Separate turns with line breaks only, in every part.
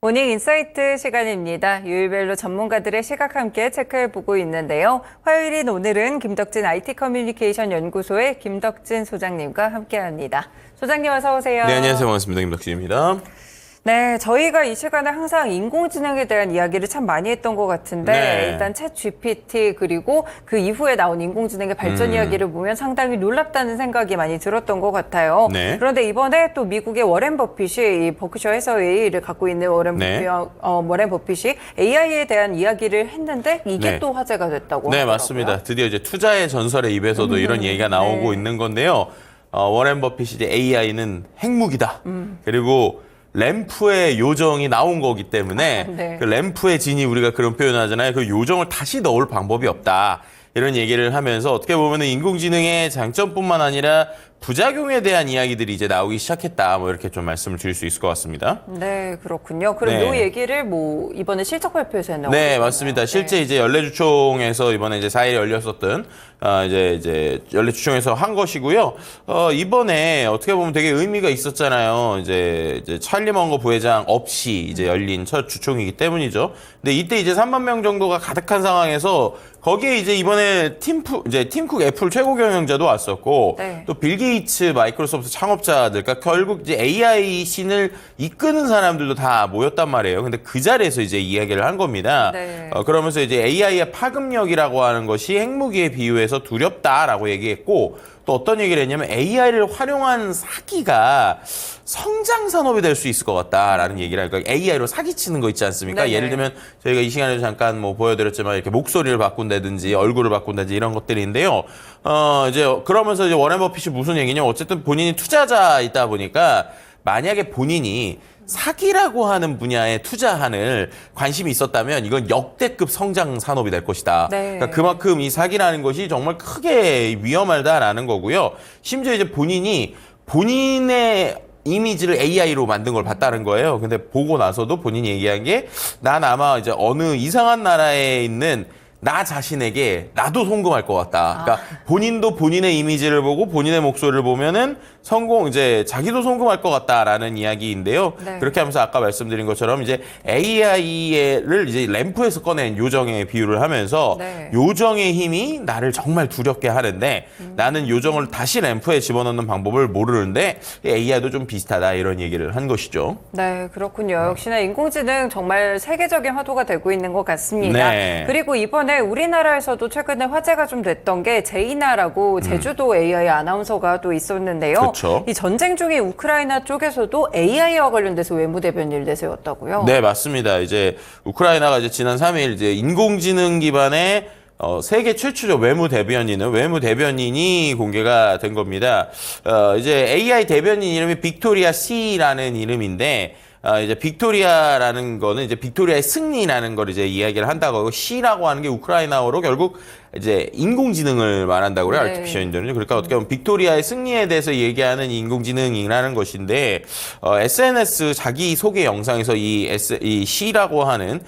모닝 인사이트 시간입니다. 요일별로 전문가들의 시각 함께 체크해보고 있는데요. 화요일인 오늘은 김덕진 IT 커뮤니케이션 연구소의 김덕진 소장님과 함께합니다. 소장님 어서 오세요.
네, 안녕하세요. 반갑습니다. 김덕진입니다.
네, 저희가 이 시간에 항상 인공지능에 대한 이야기를 참 많이 했던 것 같은데
네.
일단 챗 GPT 그리고 그 이후에 나온 인공지능의 발전 이야기를 보면 상당히 놀랍다는 생각이 많이 들었던 것 같아요.
네.
그런데 이번에 또 미국의 워렌 버핏이 이 버크셔 해서웨이를 갖고 있는 워렌 버핏이 AI에 대한 이야기를 했는데 이게
네.
또 화제가 됐다고
네,
하더라고요.
맞습니다. 드디어 이제 투자의 전설의 입에서도 이런 얘기가 나오고
네.
있는 건데요. 워렌 버핏이 이제 AI는 핵무기다. 그리고 램프의 요정이 나온 거기 때문에
네.
그 램프의 진이 우리가 그런 표현하잖아요. 그 요정을 다시 넣을 방법이 없다. 이런 얘기를 하면서 어떻게 보면 인공지능의 장점뿐만 아니라 부작용에 대한 이야기들이 이제 나오기 시작했다. 뭐 이렇게 좀 말씀을 드릴 수 있을 것 같습니다.
네, 그렇군요. 그럼
네.
이 얘기를 뭐 이번에 실적 발표에서 했나요?
네, 맞습니다. 실제 이제 연례주총에서 이번에 이제 4일에 열렸었던 이제 연례주총에서 한 것이고요. 이번에 어떻게 보면 되게 의미가 있었잖아요. 이제 찰리 먼거 부회장 없이 이제 열린 첫 주총이기 때문이죠. 근데 이때 이제 3만 명 정도가 가득한 상황에서 거기에 이제 이번에 팀쿡 애플 최고 경영자도 왔었고
네.
또 빌 게이츠 마이크로소프트 창업자들, 그러니까 결국 이제 AI 씬을 이끄는 사람들도 다 모였단 말이에요. 근데 그 자리에서 이제 이야기를 한 겁니다.
네.
그러면서 이제 AI의 파급력이라고 하는 것이 핵무기에 비유해서 두렵다라고 얘기했고 또 어떤 얘기를 했냐면 AI를 활용한 사기가 성장 산업이 될 수 있을 것 같다라는 얘기를 하니까 AI로 사기치는 거 있지 않습니까?
네네.
예를 들면 저희가 이 시간에도 잠깐 뭐 보여드렸지만 이렇게 목소리를 바꾼다든지 얼굴을 바꾼다든지 이런 것들인데요. 이제 그러면서 이제 워렌 버핏이 무슨 얘기냐면 어쨌든 본인이 투자자이다 보니까 만약에 본인이 사기라고 하는 분야에 투자하는 관심이 있었다면 이건 역대급 성장 산업이 될 것이다.
네.
그러니까 그만큼 이 사기라는 것이 정말 크게 위험하다라는 거고요. 심지어 이제 본인의 이미지를 AI로 만든 걸 봤다는 거예요. 근데 보고 나서도 본인이 얘기한 게 난 아마 이제 어느 이상한 나라에 있는 나 자신에게 나도 송금할 것 같다. 그러니까 본인도 본인의 이미지를 보고 본인의 목소리를 보면은 자기도 송금할 것 같다라는 이야기인데요.
네.
그렇게 하면서 아까 말씀드린 것처럼 이제 AI를 이제 램프에서 꺼낸 요정에 비유를 하면서
네.
요정의 힘이 나를 정말 두렵게 하는데 나는 요정을 다시 램프에 집어넣는 방법을 모르는데 AI도 좀 비슷하다 이런 얘기를 한 것이죠.
네, 그렇군요. 역시나 인공지능 정말 세계적인 화두가 되고 있는 것 같습니다.
네.
그리고 이번에 우리나라에서도 최근에 화제가 좀 됐던 게 제이나라고 제주도 AI 아나운서가 또 있었는데요.
그렇죠.
이 전쟁 중인 우크라이나 쪽에서도 AI와 관련돼서 외무대변인을 내세웠다고요?
네, 맞습니다. 이제 우크라이나가 이제 지난 3일 이제 인공지능 기반의 세계 최초적 외무대변인이 공개가 된 겁니다. 이제 AI 대변인 이름이 빅토리아 C라는 이름인데, 이제 빅토리아라는 거는 이제 빅토리아의 승리라는 걸 이제 이야기를 한다고 하고, C라고 하는 게 우크라이나어로 결국 이제 인공지능을 말한다고 그래요.
네.
아티피셜 인텔리전스. 그러니까 어떻게 보면 빅토리아의 승리에 대해서 얘기하는 인공지능이라는 것인데, SNS 자기 소개 영상에서 이 C라고 하는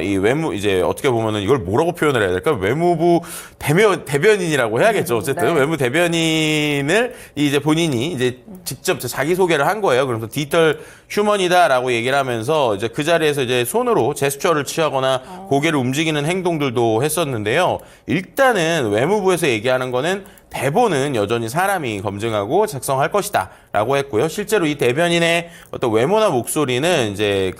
이 이제 어떻게 보면은 이걸 뭐라고 표현을 해야 될까? 외무부 대변인이라고 해야겠죠. 어쨌든
네.
외무 대변인을 이제 본인이 이제 직접 자기 소개를 한 거예요. 그래서 디지털 휴먼이다라고 얘기를 하면서 이제 그 자리에서 이제 손으로 제스처를 취하거나 고개를 움직이는 행동들도 했었는데요. 일단은 외무부에서 얘기하는 거는 대본은 여전히 사람이 검증하고 작성할 것이다 라고 했고요. 실제로 이 대변인의 어떤 외모나 목소리는 이제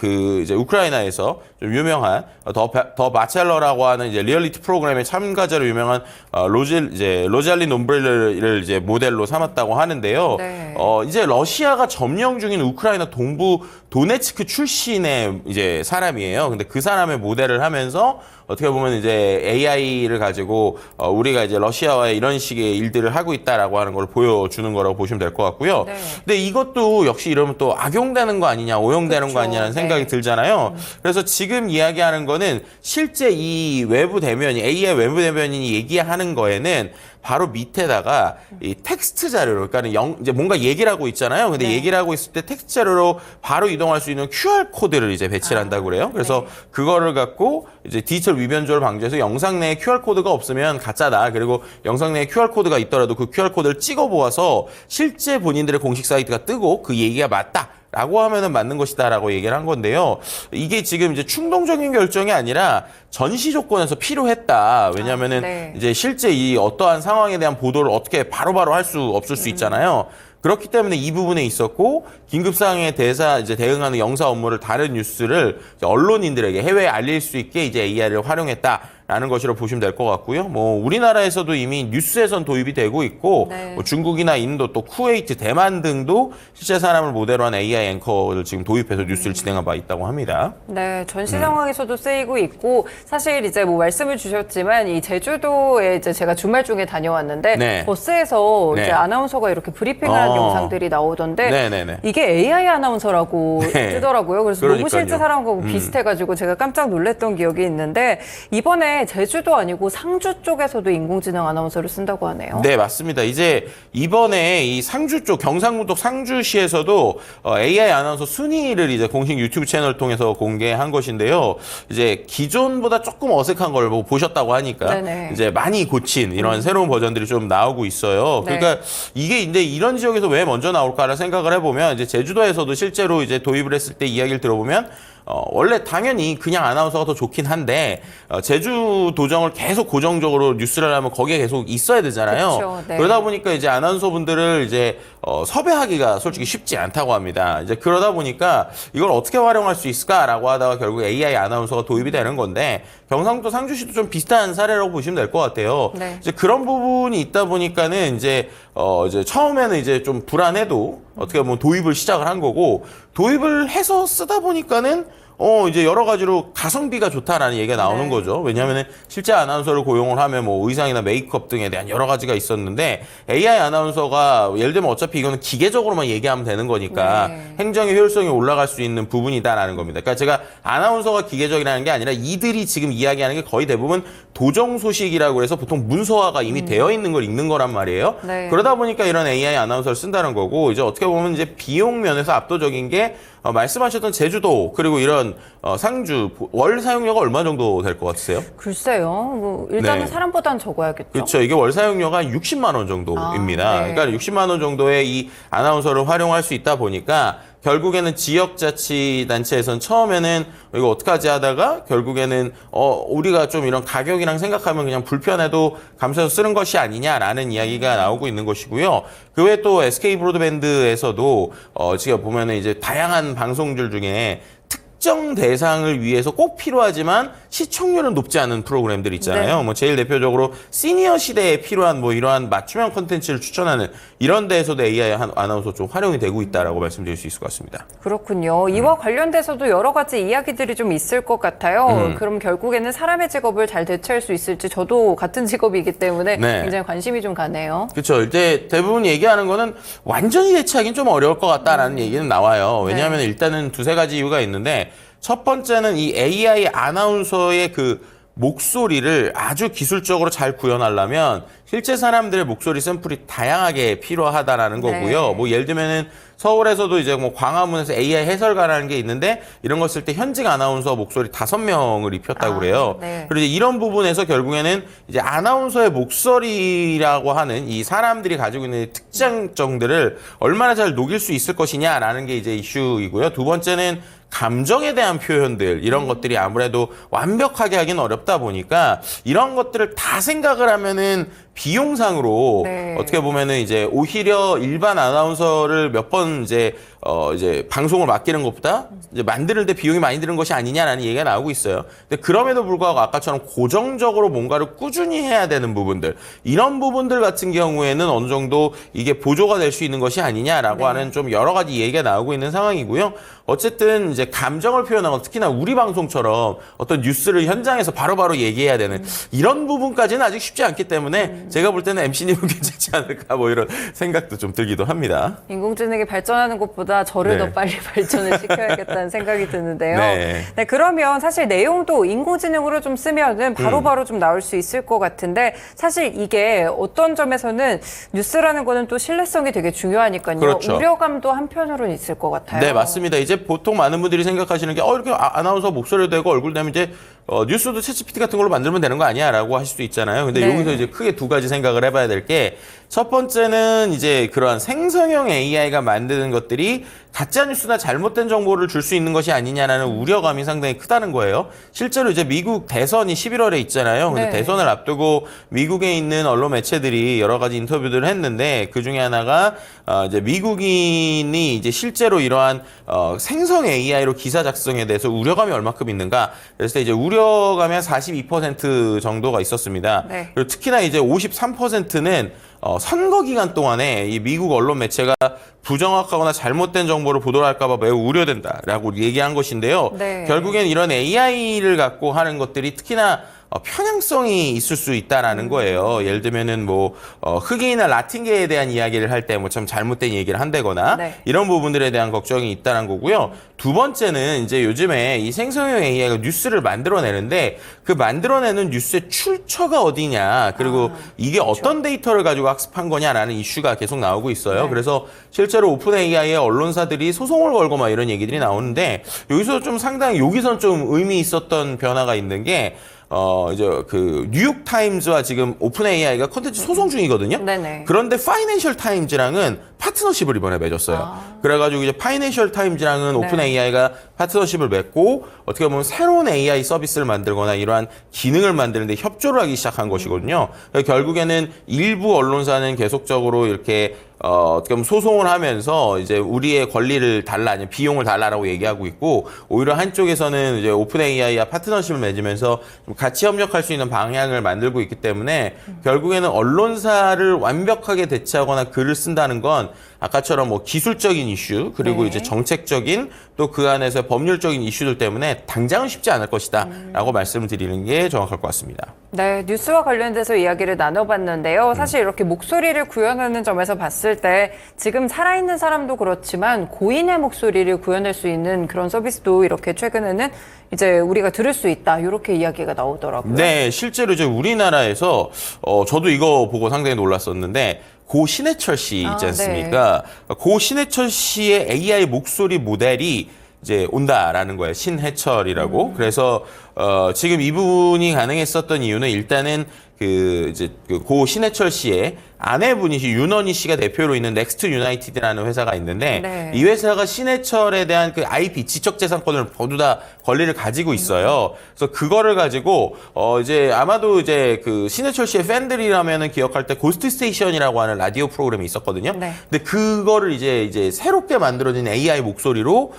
우크라이나에서 좀 유명한 더 바첼러라고 하는 이제 리얼리티 프로그램의 참가자로 유명한 로잘리 놈브렐러를 이제 모델로 삼았다고 하는데요.
네.
이제 러시아가 점령 중인 우크라이나 동부 도네츠크 출신의 이제 사람이에요. 근데 그 사람의 모델을 하면서 어떻게 보면 이제 AI를 가지고 우리가 이제 러시아와의 이런 식의 일들을 하고 있다라고 하는 걸 보여주는 거라고 보시면 될 것 같고요.
네.
근데 이것도 역시 이러면 또 악용되는 거 아니냐, 오용되는
그렇죠.
거 아니냐는 생각이
네.
들잖아요. 그래서 지금 이야기하는 거는 실제 이 AI 외부 대변인이 얘기하는 거에는 바로 밑에다가 이 텍스트 자료로, 그러니까 이제 뭔가 얘기를 하고 있잖아요. 근데
네.
얘기를 하고 있을 때 텍스트 자료로 바로 이동할 수 있는 QR 코드를 이제 배치를 한다고 그래요. 그래서
네.
그거를 갖고 이제 디지털 위변조를 방지해서 영상 내에 QR 코드가 없으면 가짜다. 그리고 영상 내에 QR 코드가 있더라도 그 QR 코드를 찍어 보아서 실제 본인들의 공식 사이트가 뜨고 그 얘기가 맞다. 라고 하면은 맞는 것이다라고 얘기를 한 건데요. 이게 지금 이제 충동적인 결정이 아니라 전시 조건에서 필요했다. 왜냐하면은
네.
이제 실제 이 어떠한 상황에 대한 보도를 어떻게 바로바로 할 수 없을 수 있잖아요. 그렇기 때문에 이 부분에 있었고 긴급 상황에 이제 대응하는 영사 업무를 다른 뉴스를 이제 언론인들에게 해외에 알릴 수 있게 이제 AI를 활용했다라는 것이라고 보시면 될 것 같고요. 뭐 우리나라에서도 이미 뉴스에선 도입이 되고 있고
네.
뭐 중국이나 인도 또 쿠웨이트, 대만 등도 실제 사람을 모델로 한 AI 앵커를 지금 도입해서 뉴스를 진행한 바 있다고 합니다.
네, 전시 상황에서도 쓰이고 있고 사실 이제 뭐 말씀을 주셨지만 이 제주도에 이제 제가 주말 중에 다녀왔는데
네.
버스에서
네.
이제 아나운서가 이렇게 브리핑하는 영상들이 나오던데
네네네.
이게 AI 아나운서라고
네.
뜨더라고요. 그래서 너무
그러니까요.
실제 사람하고 비슷해가지고 제가 깜짝 놀랐던 기억이 있는데 이번에 제주도 아니고 상주 쪽에서도 인공지능 아나운서를 쓴다고 하네요.
네, 맞습니다. 이제 이번에 이 상주 쪽 경상북도 상주시에서도 AI 아나운서 순위를 이제 공식 유튜브 채널을 통해서 공개한 것인데요. 이제 기존보다 조금 어색한 걸 뭐 보셨다고 하니까
네네.
이제 많이 고친 이런 새로운 버전들이 좀 나오고 있어요.
네.
그러니까 이게 이제 이런 지역에서 왜 먼저 나올까라는 생각을 해보면 이제 제주도에서도 실제로 이제 도입을 했을 때 이야기를 들어보면 원래 당연히 그냥 아나운서가 더 좋긴 한데 제주 도정을 계속 고정적으로 뉴스를 하면 거기에 계속 있어야 되잖아요.
그렇죠. 네.
그러다 보니까 이제 아나운서분들을 이제 섭외하기가 솔직히 쉽지 않다고 합니다. 이제 그러다 보니까 이걸 어떻게 활용할 수 있을까라고 하다가 결국 AI 아나운서가 도입이 되는 건데 경상도 상주시도 좀 비슷한 사례라고 보시면 될 것 같아요.
네.
이제 그런 부분이 있다 보니까는 이제 처음에는 이제 좀 불안해도 어떻게 보면 도입을 시작을 한 거고 도입을 해서 쓰다 보니까는 이제 여러 가지로 가성비가 좋다라는 얘기가 나오는
네.
거죠. 왜냐하면 실제 아나운서를 고용을 하면 뭐 의상이나 메이크업 등에 대한 여러 가지가 있었는데 AI 아나운서가 예를 들면 어차피 이거는 기계적으로만 얘기하면 되는 거니까
네.
행정의 효율성이 올라갈 수 있는 부분이다라는 겁니다. 그러니까 제가 아나운서가 기계적이라는 게 아니라 이들이 지금 이야기하는 게 거의 대부분 도정 소식이라고 해서 보통 문서화가 이미 되어 있는 걸 읽는 거란 말이에요.
네.
그러다 보니까 이런 AI 아나운서를 쓴다는 거고 이제 어떻게 보면 이제 비용 면에서 압도적인 게 말씀하셨던 제주도 그리고 이런 상주 월 사용료가 얼마 정도 될 것 같으세요?
글쎄요. 뭐 일단은
네.
사람보다는 적어야겠죠.
그렇죠. 이게 월 사용료가 60만 원 정도입니다.
아, 네.
그러니까 60만 원 정도의 이 아나운서를 활용할 수 있다 보니까 결국에는 지역자치단체에서는 처음에는 이거 어떡하지 하다가 결국에는 우리가 좀 이런 가격이랑 생각하면 그냥 불편해도 감수해서 쓰는 것이 아니냐라는 이야기가 나오고 있는 것이고요. 그 외에 또 SK 브로드밴드에서도 지금 보면은 이제 다양한 방송들 중에 특정 대상을 위해서 꼭 필요하지만 시청률은 높지 않은 프로그램들 있잖아요.
네.
뭐 제일 대표적으로 시니어 시대에 필요한 뭐 이러한 맞춤형 콘텐츠를 추천하는 이런 데에서도 AI 아나운서 좀 활용이 되고 있다라고 말씀드릴 수 있을 것 같습니다.
그렇군요. 이와 관련돼서도 여러 가지 이야기들이 좀 있을 것 같아요. 그럼 결국에는 사람의 직업을 잘 대체할 수 있을지 저도 같은 직업이기 때문에
네.
굉장히 관심이 좀 가네요.
그렇죠. 이제 대부분 얘기하는 거는 완전히 대체하기는 좀 어려울 것 같다라는 얘기는 나와요. 왜냐하면
네.
일단은 두세 가지 이유가 있는데 첫 번째는 이 AI 아나운서의 그 목소리를 아주 기술적으로 잘 구현하려면 실제 사람들의 목소리 샘플이 다양하게 필요하다라는 거고요.
네.
뭐 예를 들면은 서울에서도 이제 뭐 광화문에서 AI 해설가라는 게 있는데 이런 거 쓸 때 현직 아나운서 목소리 5명을 입혔다고 그래요.
네.
그리고 이제 이런 부분에서 결국에는 이제 아나운서의 목소리라고 하는 이 사람들이 가지고 있는 특장점들을 얼마나 잘 녹일 수 있을 것이냐라는 게 이제 이슈이고요. 두 번째는 감정에 대한 표현들 이런 것들이 아무래도 완벽하게 하기는 어렵다 보니까 이런 것들을 다 생각을 하면은 비용상으로
네.
어떻게 보면은 이제 오히려 일반 아나운서를 몇 번 이제 방송을 맡기는 것보다 이제 만드는데 비용이 많이 드는 것이 아니냐라는 얘기가 나오고 있어요. 근데 그럼에도 불구하고 아까처럼 고정적으로 뭔가를 꾸준히 해야 되는 부분들 이런 부분들 같은 경우에는 어느 정도 이게 보조가 될 수 있는 것이 아니냐라고 하는 좀 여러 가지 얘기가 나오고 있는 상황이고요. 어쨌든 이제 감정을 표현하고 특히나 우리 방송처럼 어떤 뉴스를 현장에서 바로바로 얘기해야 되는 이런 부분까지는 아직 쉽지 않기 때문에 제가 볼 때는 MC님은 괜찮지 않을까 뭐 이런 생각도 좀 들기도 합니다.
인공지능이 발전하는 것보다 저를
네.
더 빨리 발전을 시켜야겠다는 생각이 드는데요.
네.
네, 그러면 사실 내용도 인공지능으로 좀 쓰면은 바로바로 좀 나올 수 있을 것 같은데 사실 이게 어떤 점에서는 뉴스라는 거는 또 신뢰성이 되게 중요하니까요.
그렇죠.
우려감도 한편으로는 있을 것 같아요.
네, 맞습니다. 이제 보통 많은 분들이 생각하시는 게 이렇게 아나운서 목소리도 되고 얼굴 되면 이제 뉴스도 챗GPT 같은 걸로 만들면 되는 거 아니야라고 하실 수도 있잖아요. 근데
네.
여기서 이제 크게 두 가지 생각을 해봐야 될 게 첫 번째는 이제 그러한 생성형 AI가 만드는 것들이 가짜 뉴스나 잘못된 정보를 줄 수 있는 것이 아니냐라는 우려감이 상당히 크다는 거예요. 실제로 이제 미국 대선이 11월에 있잖아요. 근데
네.
대선을 앞두고 미국에 있는 언론 매체들이 여러 가지 인터뷰들을 했는데 그 중에 하나가 이제 미국인이 이제 실제로 이러한 생성 AI로 기사 작성에 대해서 우려감이 얼마큼 있는가. 그래서 이제 우려감이 한 42% 정도가 있었습니다.
네.
그리고 특히나 이제 53%는 선거 기간 동안에 이 미국 언론 매체가 부정확하거나 잘못된 정보를 보도할까 봐 매우 우려된다라고 얘기한 것인데요.
네.
결국엔 이런 AI를 갖고 하는 것들이 특히나 편향성이 있을 수 있다라는 거예요. 예를 들면은 뭐 흑인이나 라틴계에 대한 이야기를 할 때 뭐 참 잘못된 얘기를 한다거나
네.
이런 부분들에 대한 걱정이 있다는 거고요. 두 번째는 이제 요즘에 이 생성형 AI가 뉴스를 만들어내는데 그 만들어내는 뉴스의 출처가 어디냐 그리고 이게 어떤 데이터를 가지고 학습한 거냐라는 이슈가 계속 나오고 있어요.
네.
그래서 실제로 오픈 AI의 언론사들이 소송을 걸고 막 이런 얘기들이 나오는데 여기서 좀 상당히 여기선 좀 의미 있었던 변화가 있는 게 이제 그 뉴욕 타임즈와 지금 오픈 AI가 컨텐츠 소송 중이거든요.
네네.
그런데 파이낸셜 타임즈랑은 파트너십을 이번에 맺었어요. 그래가지고 이제 파이낸셜 타임즈랑은
네.
오픈 AI가 파트너십을 맺고 어떻게 보면 새로운 AI 서비스를 만들거나 이러한 기능을 만드는데 협조를 하기 시작한 것이거든요. 그러니까 결국에는 일부 언론사는 계속적으로 이렇게 어떻게 보면 소송을 하면서 이제 우리의 권리를 달라, 아니면 비용을 달라라고 얘기하고 있고, 오히려 한쪽에서는 이제 오픈 AI와 파트너십을 맺으면서 좀 같이 협력할 수 있는 방향을 만들고 있기 때문에 결국에는 언론사를 완벽하게 대체하거나 글을 쓴다는 건 아까처럼 뭐 기술적인 이슈 그리고
네.
이제 정책적인 또 그 안에서 법률적인 이슈들 때문에 당장은 쉽지 않을 것이다라고 말씀을 드리는 게 정확할 것 같습니다.
네, 뉴스와 관련돼서 이야기를 나눠봤는데요. 사실 이렇게 목소리를 구현하는 점에서 봤을 때 지금 살아있는 사람도 그렇지만 고인의 목소리를 구현할 수 있는 그런 서비스도 이렇게 최근에는 이제 우리가 들을 수 있다. 이렇게 이야기가 나오더라고요.
네, 실제로 이제 우리나라에서 저도 이거 보고 상당히 놀랐었는데 고 신해철 씨 있지 않습니까? 고 신해철 씨의 AI 목소리 모델이 이제 온다라는 거예요. 신해철이라고. 그래서 지금 이분이 가능했었던 이유는 일단은 고 신해철 씨의 아내분이시 윤원희 씨가 대표로 있는 넥스트 유나이티드라는 회사가 있는데
네.
이 회사가 신해철에 대한 그 IP 지적재산권을 모두 다 권리를 가지고 있어요. 그래서 그거를 가지고 이제 아마도 이제 그 신해철 씨의 팬들이라면은 기억할 때 고스트 스테이션이라고 하는 라디오 프로그램이 있었거든요.
네.
근데 그거를 이제 새롭게 만들어진 AI 목소리로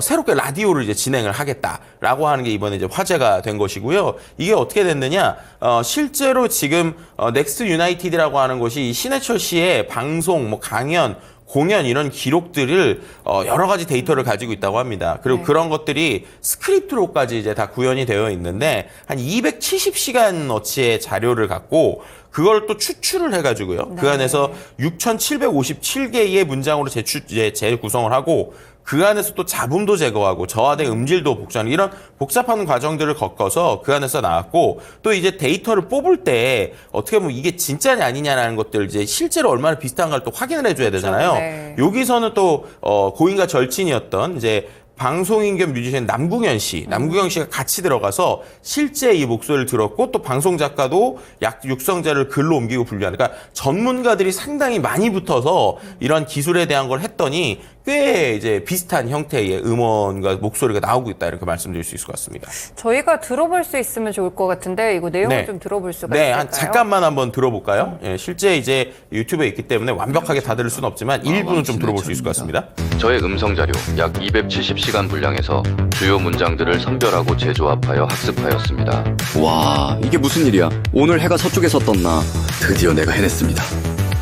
새롭게 라디오를 이제 진행을 하겠다라고 하는 게 이번에 이제 화제가 된 것이고요. 이게 어떻게 됐느냐? 실제로 지금 넥스트 유나이티드라고 하는 곳이 신해철 씨의 방송, 뭐 강연, 공연 이런 기록들을 여러 가지 데이터를 가지고 있다고 합니다. 그리고
네.
그런 것들이 스크립트로까지 이제 다 구현이 되어 있는데 한 270시간어치의 자료를 갖고 그걸 또 추출을 해가지고요. 그 안에서 6,757개의 문장으로 재구성을 하고 그 안에서 또 잡음도 제거하고 저하된 음질도 복제하는 이런 복잡한 과정들을 겪어서 그 안에서 나왔고 또 이제 데이터를 뽑을 때 어떻게 보면 이게 진짜냐 아니냐라는 것들 이제 실제로 얼마나 비슷한가를 또 확인을 해줘야 되잖아요.
네.
여기서는 또 고인과 절친이었던 이제 방송인 겸 뮤지션 남궁현 씨가 같이 들어가서 실제 이 목소리를 들었고 또 방송 작가도 육성자를 글로 옮기고 분류하는 그러니까 전문가들이 상당히 많이 붙어서 이런 기술에 대한 걸 했더니 꽤 이제 비슷한 형태의 음원과 목소리가 나오고 있다 이렇게 말씀드릴 수 있을 것 같습니다.
저희가 들어볼 수 있으면 좋을 것 같은데 이거 내용을
네.
좀 들어볼 수가
네,
있을까요?
한 잠깐만 한번 들어볼까요? 예, 실제 이제 유튜브에 있기 때문에 완벽하게 다 들을 수는 없지만 일부는 좀 들어볼 수 있을 것 같습니다.
저의 음성 자료 약 270시간 분량에서 주요 문장들을 선별하고 재조합하여 학습하였습니다.
와, 이게 무슨 일이야? 오늘 해가 서쪽에서 떴나? 드디어 내가 해냈습니다.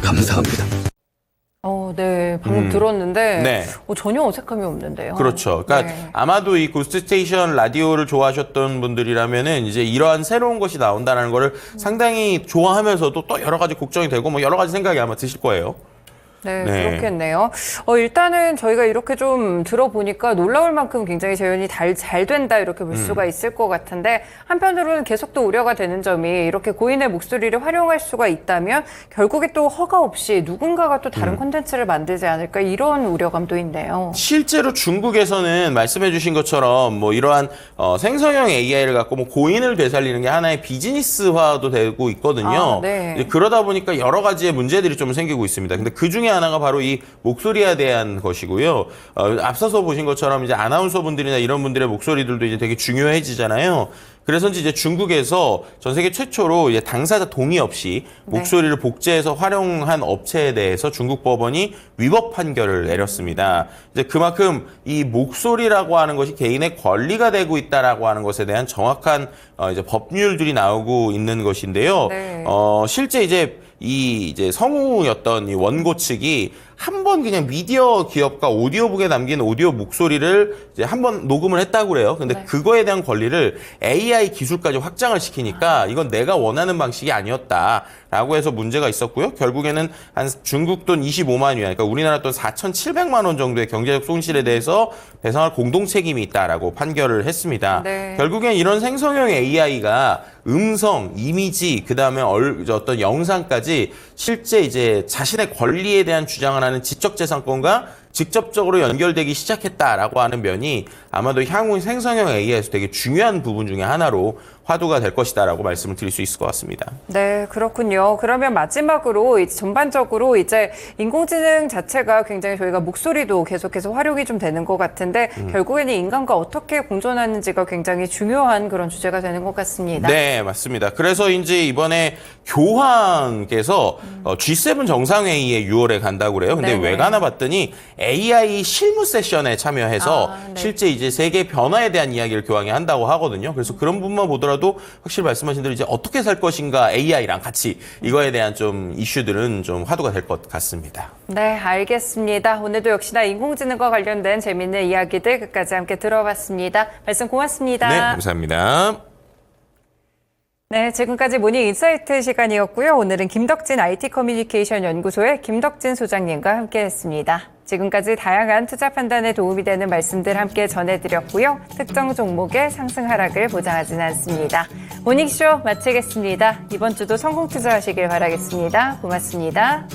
감사합니다.
네, 방금 들었는데
네.
전혀 어색함이 없는데요.
그렇죠. 그러니까
네.
아마도 이 고스트스테이션 라디오를 좋아하셨던 분들이라면은 이제 이러한 새로운 것이 나온다는 거를 상당히 좋아하면서도 또 여러 가지 걱정이 되고 뭐 여러 가지 생각이 아마 드실 거예요.
네,
네.
그렇겠네요. 일단은 저희가 이렇게 좀 들어보니까 놀라울 만큼 굉장히 재현이 잘 된다 이렇게 볼 수가 있을 것 같은데 한편으로는 계속 또 우려가 되는 점이 이렇게 고인의 목소리를 활용할 수가 있다면 결국에 또 허가 없이 누군가가 또 다른 콘텐츠를 만들지 않을까 이런 우려감도 있네요.
실제로 중국에서는 말씀해주신 것처럼 뭐 이러한 생성형 AI를 갖고 뭐 고인을 되살리는 게 하나의 비즈니스화도 되고 있거든요.
네.
이제 그러다 보니까 여러 가지의 문제들이 좀 생기고 있습니다. 근데 그 중에 하나가 바로 이 목소리에 대한 것이고요. 앞서서 보신 것처럼 이제 아나운서 분들이나 이런 분들의 목소리들도 이제 되게 중요해지잖아요. 그래서인지 이제 중국에서 전 세계 최초로 이제 당사자 동의 없이 목소리를 복제해서 활용한 업체에 대해서 중국 법원이 위법 판결을 내렸습니다. 이제 그만큼 이 목소리라고 하는 것이 개인의 권리가 되고 있다라고 하는 것에 대한 정확한 이제 법률들이 나오고 있는 것인데요.
네.
실제 이제 성우였던 이 원고 측이 한 번 그냥 미디어 기업과 오디오북에 남긴 오디오 목소리를 이제 한 번 녹음을 했다고 그래요. 근데 그거에 대한 권리를 AI 기술까지 확장을 시키니까 이건 내가 원하는 방식이 아니었다라고 해서 문제가 있었고요. 결국에는 한 중국 돈 25만 위안, 그러니까 우리나라 돈 4,700만 원 정도의 경제적 손실에 대해서 배상할 공동 책임이 있다라고 판결을 했습니다.
네.
결국엔 이런 생성형 AI가 음성, 이미지, 그다음에 어떤 영상까지 실제 이제 자신의 권리에 대한 주장을 하는 지적재산권과 직접적으로 연결되기 시작했다라고 하는 면이 아마도 향후 생성형 AI에서 되게 중요한 부분 중에 하나로 화두가 될 것이다라고 말씀을 드릴 수 있을 것 같습니다.
네, 그렇군요. 그러면 마지막으로 이제 전반적으로 이제 인공지능 자체가 굉장히 저희가 목소리도 계속해서 활용이 좀 되는 것 같은데 결국에는 인간과 어떻게 공존하는지가 굉장히 중요한 그런 주제가 되는 것 같습니다.
네, 맞습니다. 그래서 이제 이번에 교황께서 G7 정상회의에 6월에 간다고 그래요. 근데
네네.
왜 가나 봤더니 AI 실무 세션에 참여해서
네.
실제 이제 세계 변화에 대한 이야기를 교황이 한다고 하거든요. 그래서 그런 부분만 보더라도 확실히 말씀하신 대로 이제 어떻게 살 것인가 AI랑 같이 이거에 대한 좀 이슈들은 좀 화두가 될 것 같습니다.
네, 알겠습니다. 오늘도 역시나 인공지능과 관련된 재미있는 이야기들 끝까지 함께 들어봤습니다. 말씀 고맙습니다.
네, 감사합니다.
네, 지금까지 모닝 인사이트 시간이었고요. 오늘은 김덕진 IT 커뮤니케이션 연구소의 김덕진 소장님과 함께했습니다. 지금까지 다양한 투자 판단에 도움이 되는 말씀들 함께 전해드렸고요. 특정 종목의 상승 하락을 보장하지는 않습니다. 모닝쇼 마치겠습니다. 이번 주도 성공 투자하시길 바라겠습니다. 고맙습니다.